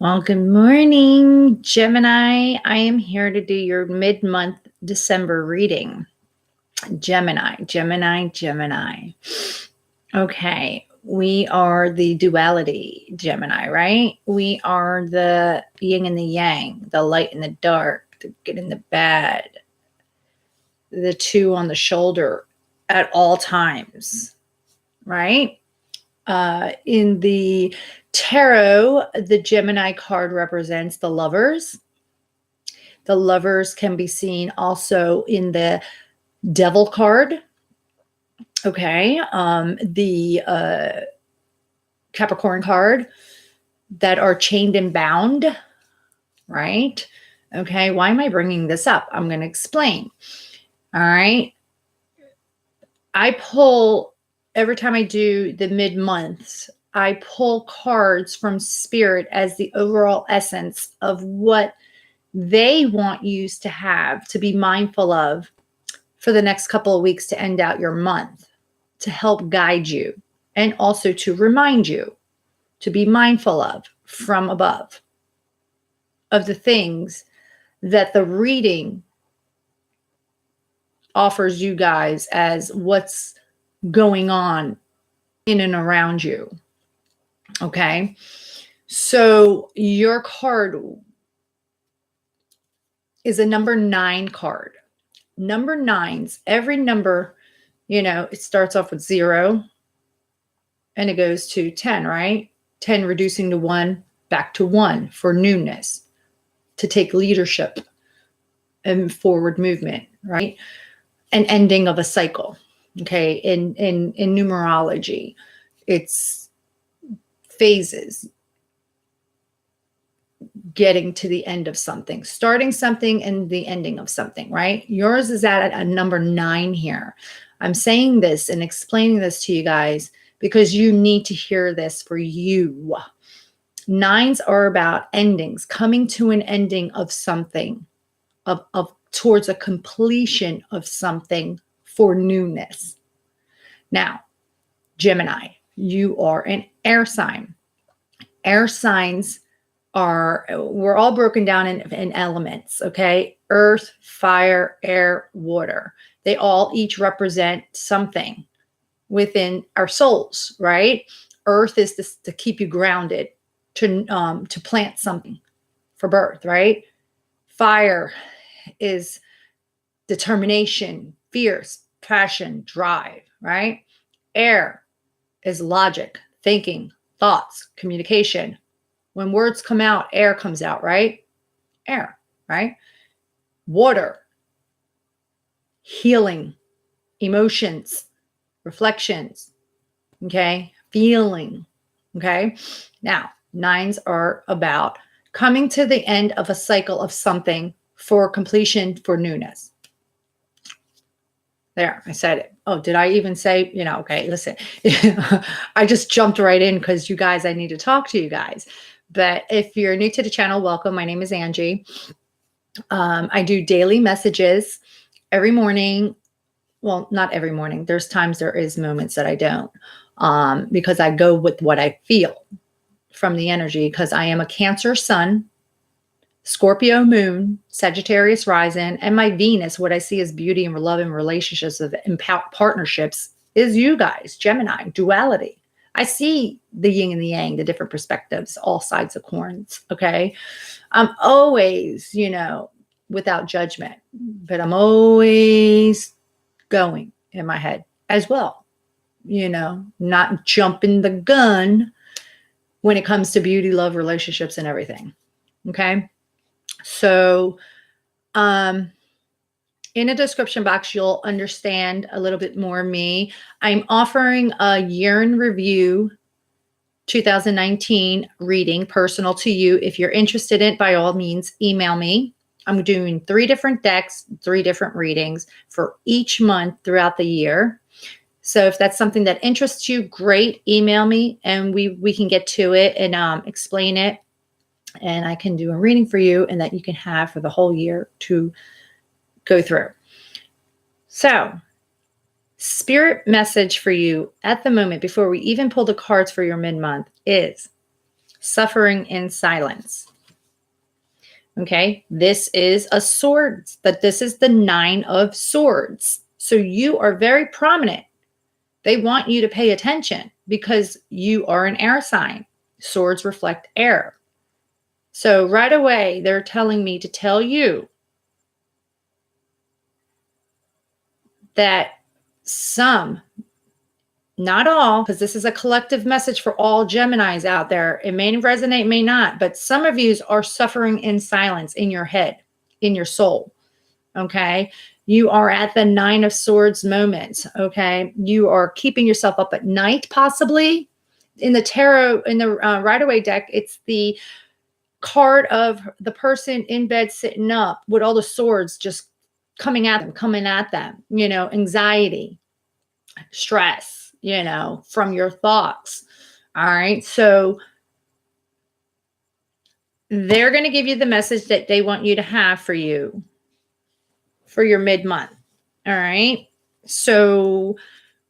Well, good morning, Gemini. I am here to do your mid-month December reading. Gemini, Gemini, Gemini. Okay, we are the duality, Gemini, right? We are the yin and the yang, the light and the dark, the good and the bad, the two on the shoulder at all times, right? In the tarot, the Gemini card represents the lovers. The lovers can be seen also in the devil card. Okay. The Capricorn card that are chained and bound, right? Okay. Why am I bringing this up? I'm going to explain. All right. I pull every time I do the mid months, I pull cards from spirit as the overall essence of what they want you to have to be mindful of for the next couple of weeks to end out your month, to help guide you and also to remind you to be mindful of from above of the things that the reading offers you guys as what's going on in and around you. Okay. So your card is a number 9 card. Number 9s, every number, it starts off with 0 and it goes to 10, right? 10 reducing to 1, back to 1 for newness, to take leadership and forward movement, right? An ending of a cycle. Okay. In numerology, it's phases, getting to the end of something, starting something and the ending of something, right? Yours is at a number 9 here. I'm saying this and explaining this to you guys because you need to hear this for you. 9s are about endings, coming to an ending of something, of towards a completion of something for newness. Now, Gemini, you are an air sign. Air signs we're all broken down in elements, okay? Earth, fire, air, water. They all each represent something within our souls, right? Earth is to keep you grounded, to plant something for birth, right? Fire is determination, fierce, passion, drive, right? Air is logic, thinking, thoughts, communication. When words come out, air comes out, right? Air, right? Water, healing, emotions, reflections, okay? Feeling, okay? Now, 9s are about coming to the end of a cycle of something for completion, for newness. There, I said it. Oh, did I even say, okay, listen, I just jumped right in because you guys, I need to talk to you guys. But if you're new to the channel, welcome. My name is Angie. I do daily messages every morning. Well, not every morning. There's times there is moments that I don't, because I go with what I feel from the energy, because I am a Cancer sun, Scorpio moon, Sagittarius rising, and my Venus, what I see as beauty and love and relationships of partnerships is you guys, Gemini, duality. I see the yin and the yang, the different perspectives, all sides of coins. Okay. I'm always, without judgment, but I'm always going in my head as well, not jumping the gun when it comes to beauty, love, relationships, and everything. Okay. So, in the description box, you'll understand a little bit more of me. I'm offering a year in review 2019 reading, personal to you. If you're interested in it, by all means, email me. I'm doing 3 different decks, 3 different readings for each month throughout the year. So if that's something that interests you, great, email me and we can get to it and explain it. And I can do a reading for you and that you can have for the whole year to go through. So, spirit message for you at the moment, before we even pull the cards for your mid-month, is Suffering in silence. Okay, this is a sword, but this is the 9 of Swords. So you are very prominent. They want you to pay attention because you are an air sign. Swords reflect air. So right away, they're telling me to tell you that some, not all, because this is a collective message for all Geminis out there. It may resonate, may not, but some of you are suffering in silence in your head, in your soul. Okay. You are at the 9 of Swords moment. Okay. You are keeping yourself up at night, possibly. In the tarot, in the Rider-Waite deck, it's the card of the person in bed sitting up with all the swords just coming at them, anxiety, stress, from your thoughts. All right. So they're going to give you the message that they want you to have for you for your mid-month. All right. So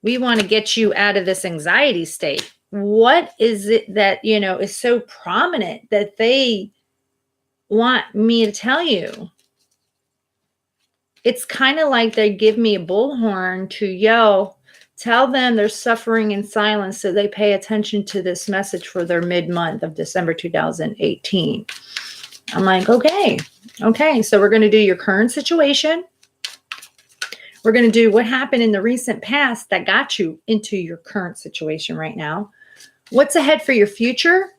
we want to get you out of this anxiety state. What is it that, is so prominent that they want me to tell you? It's kind of like they give me a bullhorn to yell, tell them they're suffering in silence so they pay attention to this message for their mid-month of December 2018. I'm like, okay. So we're going to do your current situation. We're going to do what happened in the recent past that got you into your current situation right now. What's ahead for your future?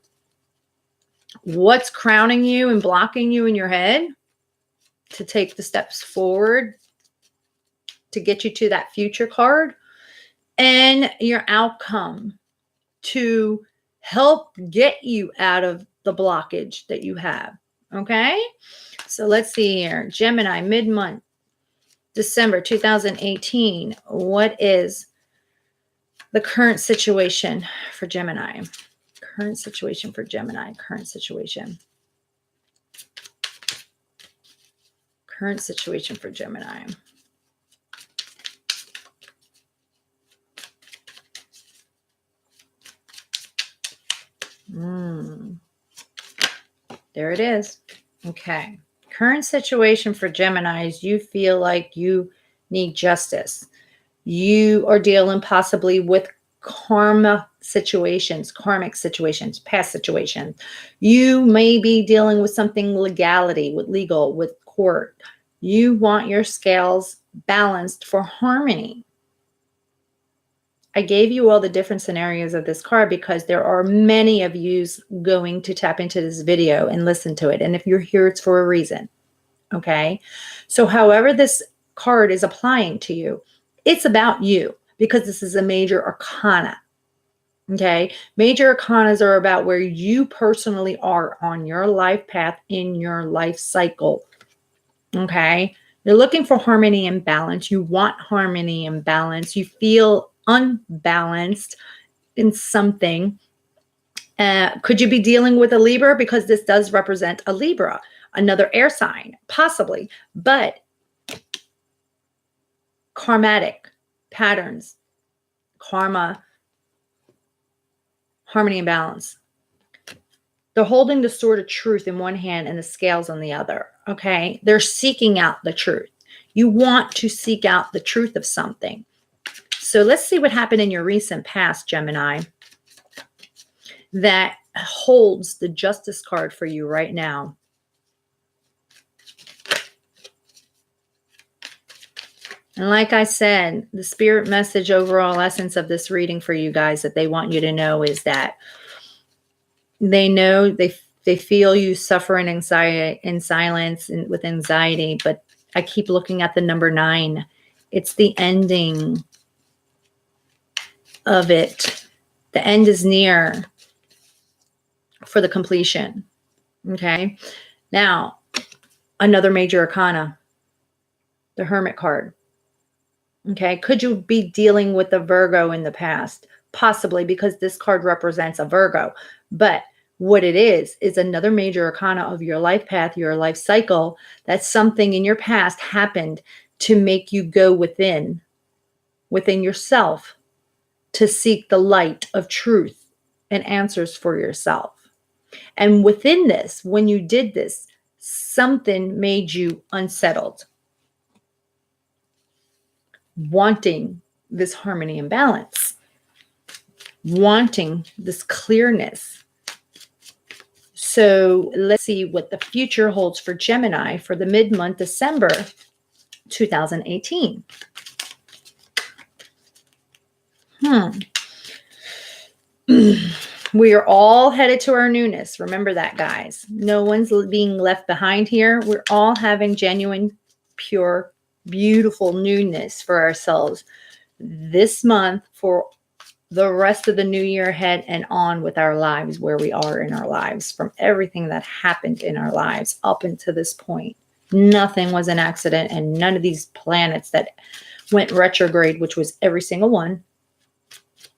What's crowning you and blocking you in your head to take the steps forward to get you to that future card? And your outcome to help get you out of the blockage that you have. Okay? So let's see here. Gemini, mid-month, December 2018. What is the current situation for Gemini? Current situation for Gemini. Current situation. Current situation for Gemini. There it is. Okay. Current situation for Gemini is you feel like you need justice. You are dealing possibly with karmic situations, past situations. You may be dealing with something legality, with legal, with court. You want your scales balanced for harmony. I gave you all the different scenarios of this card because there are many of you going to tap into this video and listen to it. And if you're here, it's for a reason. Okay. So however this card is applying to you, it's about you because this is a major arcana. Okay. Major arcanas are about where you personally are on your life path in your life cycle. Okay. You're looking for harmony and balance. You want harmony and balance. You feel unbalanced in something. Could you be dealing with a Libra? Because this does represent a Libra, another air sign, possibly, but karmatic patterns, karma, harmony and balance. They're holding the sword of truth in one hand and the scales on the other. Okay. They're seeking out the truth. You want to seek out the truth of something. So let's see what happened in your recent past, Gemini, that holds the Justice card for you right now. And like I said, the spirit message, overall essence of this reading for you guys that they want you to know is that they know they feel you suffer in silence and with anxiety, but I keep looking at the number 9. It's the ending of it. The end is near for the completion. Okay. Now, another major arcana, the Hermit card. Okay. Could you be dealing with a Virgo in the past? Possibly, because this card represents a Virgo. But what it is another major arcana of your life path, your life cycle, that something in your past happened to make you go within yourself to seek the light of truth and answers for yourself. And within this, when you did this, something made you unsettled, wanting this harmony and balance, wanting this clearness. So let's see what the future holds for Gemini for the mid-month December 2018. We are all headed to our newness. Remember that, guys. No one's being left behind here. We're all having genuine, pure, beautiful newness for ourselves this month, for the rest of the new year ahead, and on with our lives, where we are in our lives, from everything that happened in our lives up until this point. Nothing was an accident, and none of these planets that went retrograde, which was every single one,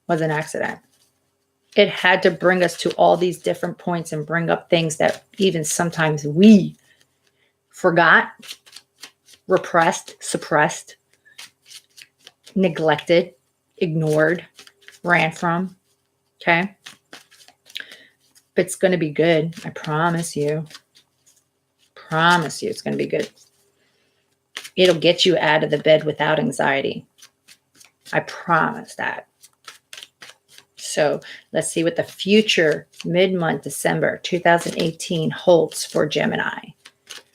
was an accident. It had to bring us to all these different points and bring up things that even sometimes we forgot, repressed, suppressed, neglected, ignored, ran from. Okay? But it's going to be good. I promise you. Promise you it's going to be good. It'll get you out of the bed without anxiety. I promise that. So let's see what the future mid-month December 2018 holds for Gemini.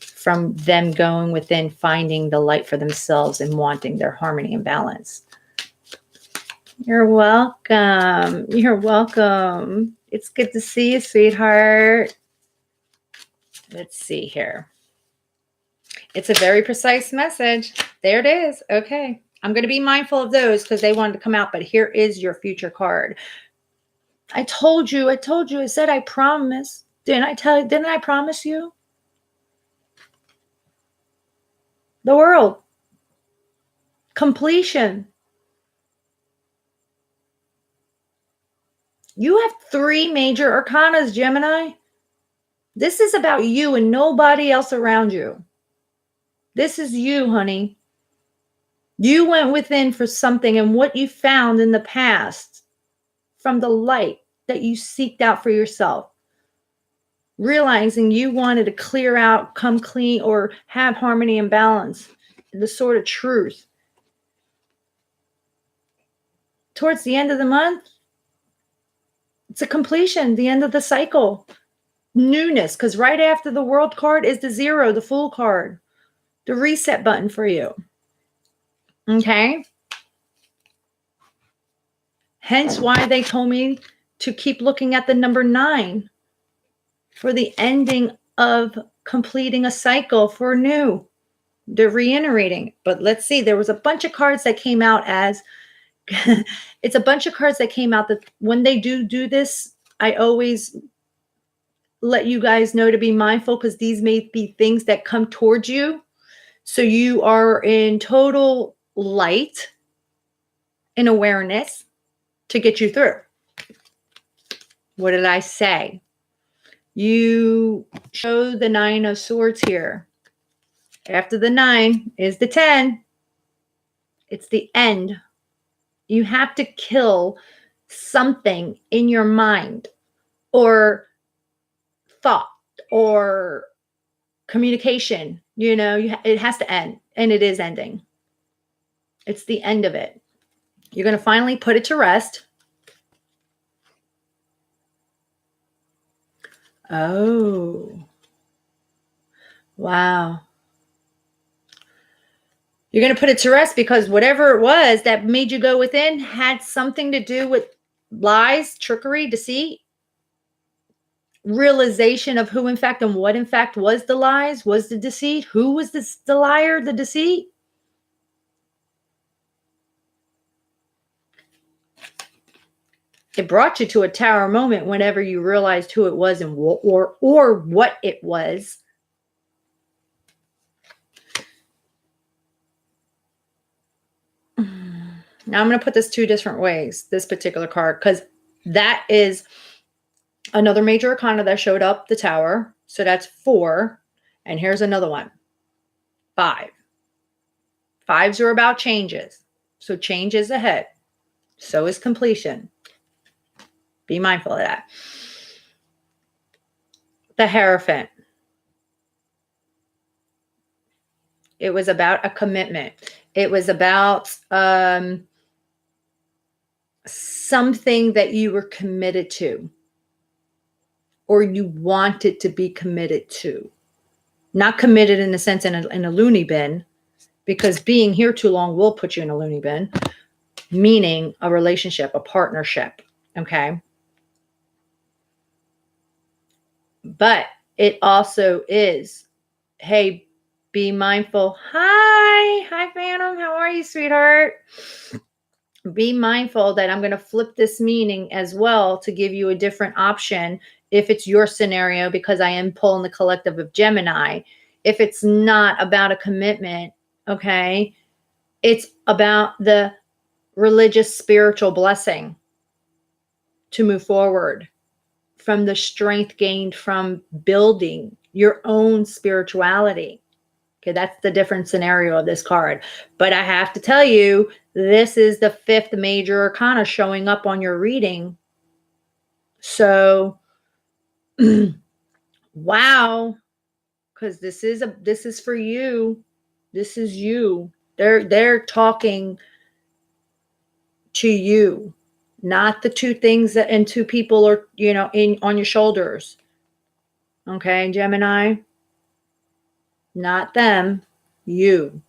From them going within, finding the light for themselves and wanting their harmony and balance. You're welcome. You're welcome. It's good to see you, sweetheart. Let's see here. It's a very precise message. There it is. Okay. I'm going to be mindful of those because they wanted to come out, but here is your future card. I told you, I said I promise. Didn't I promise you? The world. Completion. You have 3 major arcanas, Gemini. This is about you and nobody else around you. This is you, honey. You went within for something, and what you found in the past from the light that you seeked out for yourself, realizing you wanted to clear out, come clean, or have harmony and balance, the sort of truth. Towards the end of the month, it's a completion, the end of the cycle. Newness, because right after the world card is the 0, the Fool card, the reset button for you. Okay? Hence why they told me to keep looking at the number 9 for the ending of completing a cycle for new. They're reiterating. But let's see, there was a bunch of cards that came out as, it's a bunch of cards that came out that when they do this, I always let you guys know to be mindful, because these may be things that come towards you. So you are in total light and awareness to get you through. What did I say? You show the 9 of Swords here. After the 9 is the 10. It's the end. You have to kill something in your mind or thought or communication. You know, it has to end, and it is ending. It's the end of it. You're going to finally put it to rest. Oh, wow. You're going to put it to rest because whatever it was that made you go within had something to do with lies, trickery, deceit, realization of who in fact and what in fact was the lies, was the deceit, who was the liar, the deceit. It brought you to a tower moment whenever you realized who it was and or what it was. Now I'm going to put this 2 different ways, this particular card, because that is another major arcana that showed up, the Tower. So that's 4. And here's another one, 5. 5s are about changes. So change is ahead. So is completion. Be mindful of that. The Hierophant. It was about a commitment. It was about something that you were committed to or you wanted to be committed to. Not committed in the sense in a loony bin, because being here too long will put you in a loony bin, meaning a relationship, a partnership, okay? But it also is, hey, be mindful. Hi, Phantom. How are you, sweetheart? Be mindful that I'm going to flip this meaning as well to give you a different option if it's your scenario, because I am pulling the collective of Gemini. If it's not about a commitment, okay, it's about the religious spiritual blessing to move forward from the strength gained from building your own spirituality. Okay, that's the different scenario of this card. But I have to tell you, this is the fifth major arcana showing up on your reading. So, wow, because this is for you. This is you. They're talking to you, not the two things that and two people are, in on your shoulders. Okay, Gemini? Not them, you.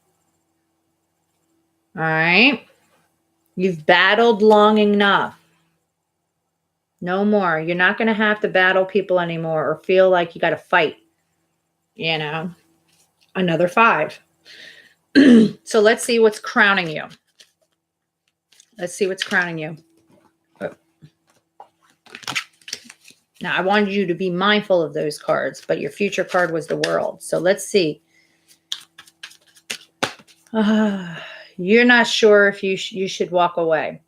All right? You've battled long enough. No more. You're not going to have to battle people anymore or feel like you got to fight. Another 5. So let's see what's crowning you. Let's see what's crowning you. Now, I wanted you to be mindful of those cards, but your future card was the World. So let's see. You're not sure if you should walk away.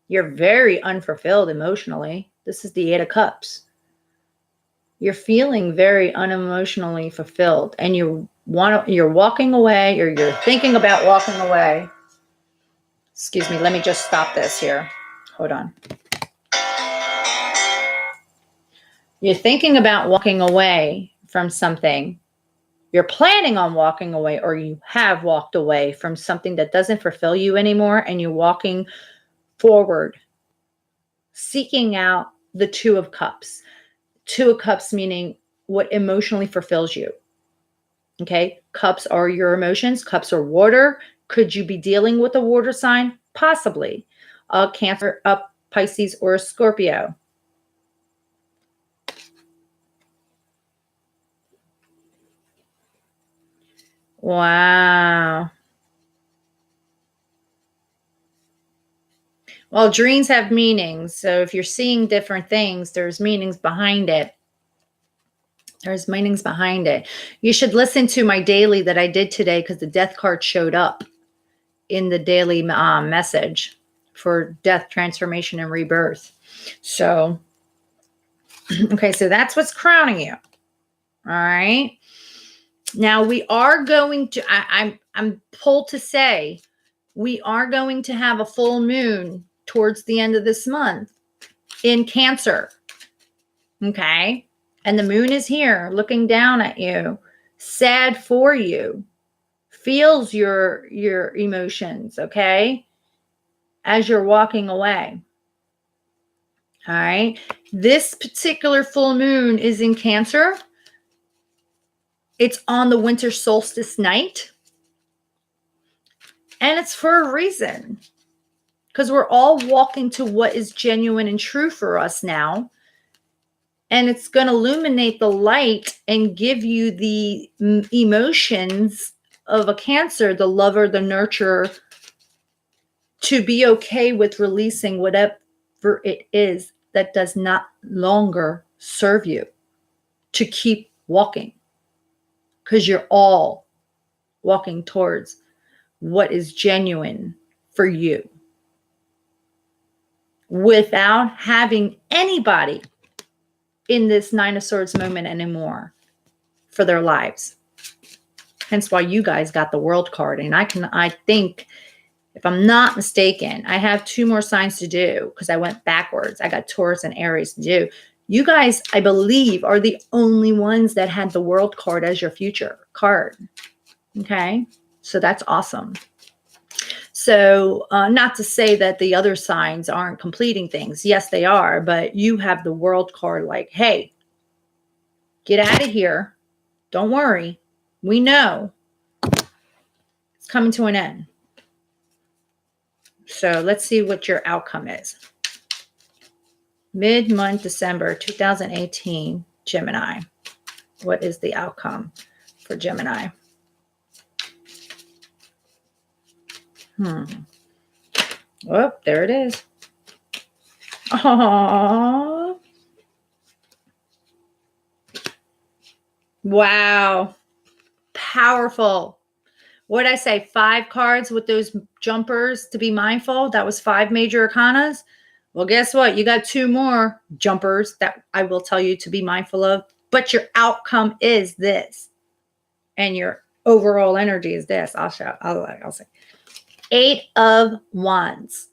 You're very unfulfilled emotionally. This is the 8 of Cups. You're feeling very unemotionally fulfilled, and you're walking away, or you're thinking about walking away. Excuse me, let me just stop this here. Hold on. You're thinking about walking away from something. You're planning on walking away, or you have walked away from something that doesn't fulfill you anymore, and you're walking forward, seeking out the 2 of Cups. 2 of Cups meaning what emotionally fulfills you. Okay, cups are your emotions. Cups are water. Could you be dealing with a water sign? Possibly. A Cancer, a Pisces, or a Scorpio. Wow. Well, dreams have meanings. So if you're seeing different things, there's meanings behind it. There's meanings behind it. You should listen to my daily that I did today, because the death card showed up in the daily message for death, transformation, and rebirth. So, okay, so that's what's crowning you. All right. Now we are going to, I'm pulled to say, we are going to have a full moon towards the end of this month in Cancer. Okay. And the moon is here looking down at you, sad for you, feels your emotions, okay, as you're walking away. All right. This particular full moon is in Cancer. It's on the winter solstice night. And it's for a reason, because we're all walking to what is genuine and true for us now. And it's going to illuminate the light and give you the emotions of a Cancer, the lover, the nurturer, to be okay with releasing whatever it is that does not longer serve you, to keep walking, because you're all walking towards what is genuine for you without having anybody in this 9 of Swords moment anymore for their lives. Hence why you guys got the World card. And I think, if I'm not mistaken, I have 2 more signs to do, because I went backwards. I got Taurus and Aries to do. You guys, I believe, are the only ones that had the World card as your future card. Okay, so that's awesome. So not to say that the other signs aren't completing things. Yes, they are. But you have the World card like, hey, get out of here. Don't worry. We know it's coming to an end. So let's see what your outcome is. Mid-month December 2018, Gemini. What is the outcome for Gemini? Oh, there it is. Aww. Wow. Powerful. What did I say? 5 cards with those jumpers to be mindful. That was 5 major arcanas. Well, guess what? You got 2 more jumpers that I will tell you to be mindful of. But your outcome is this. And your overall energy is this. I'll say. 8 of Wands.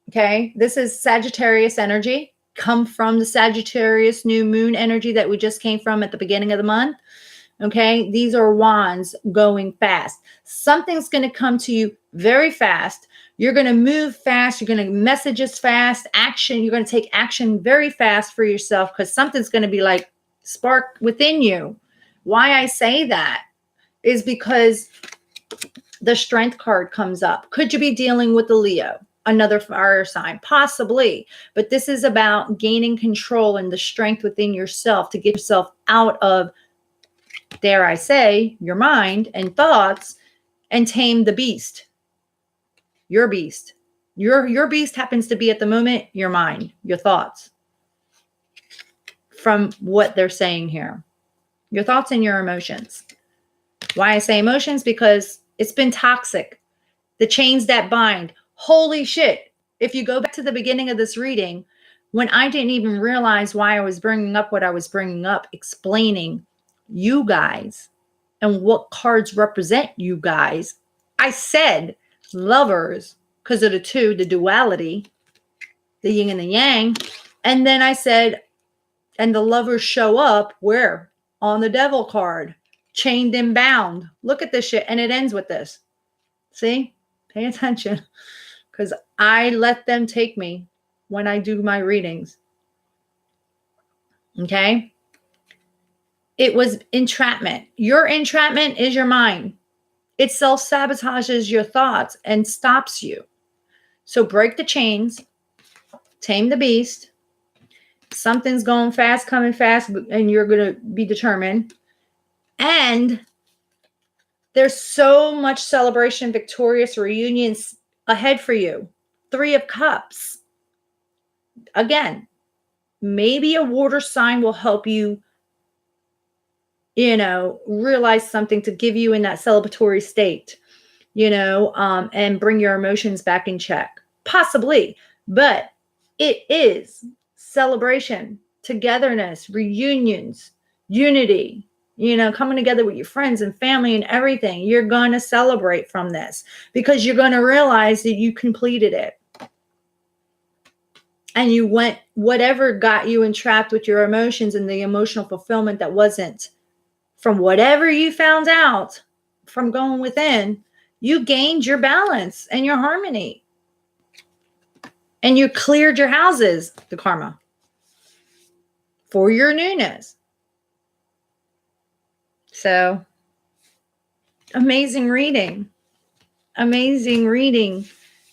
Okay. This is Sagittarius energy. Come from the Sagittarius new moon energy that we just came from at the beginning of the month. Okay. These are wands going fast. Something's going to come to you very fast. You're going to move fast. You're going to messages fast. Action. You're going to take action very fast for yourself because something's going to be like spark within you. Why I say that is because the Strength card comes up. Could you be dealing with a Leo? Another fire sign, possibly. But this is about gaining control and the strength within yourself to get yourself out of, dare I say, your mind and thoughts and tame the beast. Your beast. Your beast happens to be at the moment your mind, your thoughts. From what they're saying here. Your thoughts and your emotions. Why I say emotions? Because it's been toxic. The chains that bind. Holy shit. If you go back to the beginning of this reading, when I didn't even realize why I was bringing up what I was bringing up, explaining you guys and what cards represent you guys, I said lovers because of the 2, the duality, the yin and the yang. And then I said, and the lovers show up where? On the devil card, chained and bound. Look at this shit. And it ends with this. See? Pay attention. Because I let them take me when I do my readings. Okay? It was entrapment. Your entrapment is your mind. It self-sabotages your thoughts and stops you. So break the chains. Tame the beast. Something's going fast, coming fast, and you're going to be determined. And there's so much celebration, victorious reunions ahead for you. 3 of Cups. Again, maybe a water sign will help you, realize something to give you in that celebratory state, and bring your emotions back in check. Possibly, but it is celebration, togetherness, reunions, unity, coming together with your friends and family and everything. You're going to celebrate from this because you're going to realize that you completed it. And you went, whatever got you entrapped with your emotions and the emotional fulfillment that wasn't from whatever you found out from going within, you gained your balance and your harmony. And you cleared your houses, the karma, for your newness. So, amazing reading. Amazing reading,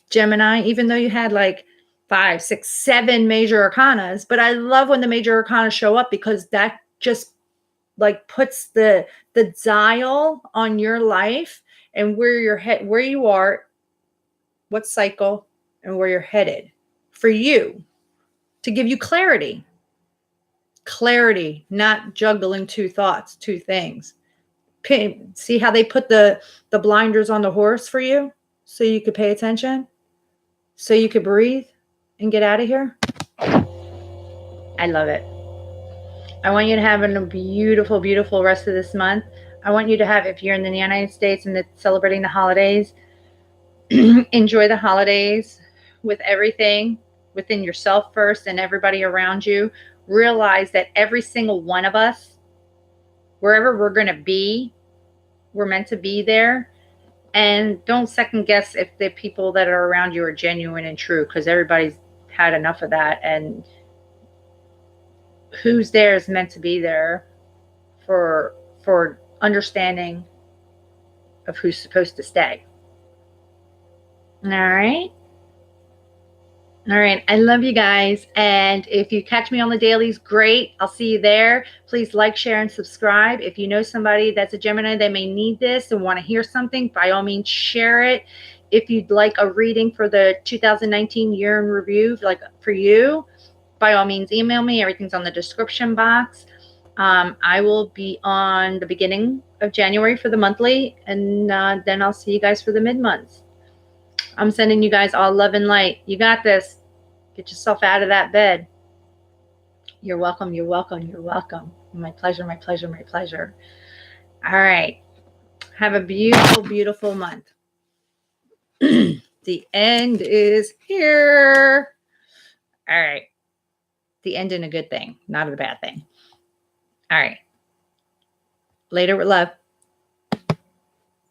Gemini, even though you had like 5, 6, 7 major arcanas. But I love when the major arcanas show up because that just like puts the dial on your life and where you are, what cycle, and where you're headed for you to give you clarity. Clarity, not juggling 2 thoughts, 2 things. See how they put the blinders on the horse for you so you could pay attention, so you could breathe and get out of here? I love it. I want you to have a beautiful, beautiful rest of this month. I want you to have, if you're in the United States and celebrating the holidays, enjoy the holidays with everything within yourself first and everybody around you. realize that every single one of us, wherever we're going to be, we're meant to be there. And don't second guess if the people that are around you are genuine and true, because everybody's had enough of that. And who's there is meant to be there for understanding of who's supposed to stay. All right. All right. I love you guys. And if you catch me on the dailies, great. I'll see you there. Please like, share, and subscribe. If you know somebody that's a Gemini that may need this and want to hear something, by all means, share it. If you'd like a reading for the 2019 year in review, like for you, by all means, email me. Everything's on the description box. I will be on the beginning of January for the monthly, and then I'll see you guys for the mid-months. I'm sending you guys all love and light. You got this. Get yourself out of that bed. You're welcome. You're welcome. You're welcome. My pleasure. My pleasure. My pleasure. All right. Have a beautiful, beautiful month. The end is here. All right. The end in a good thing, not a bad thing. All right. Later with love.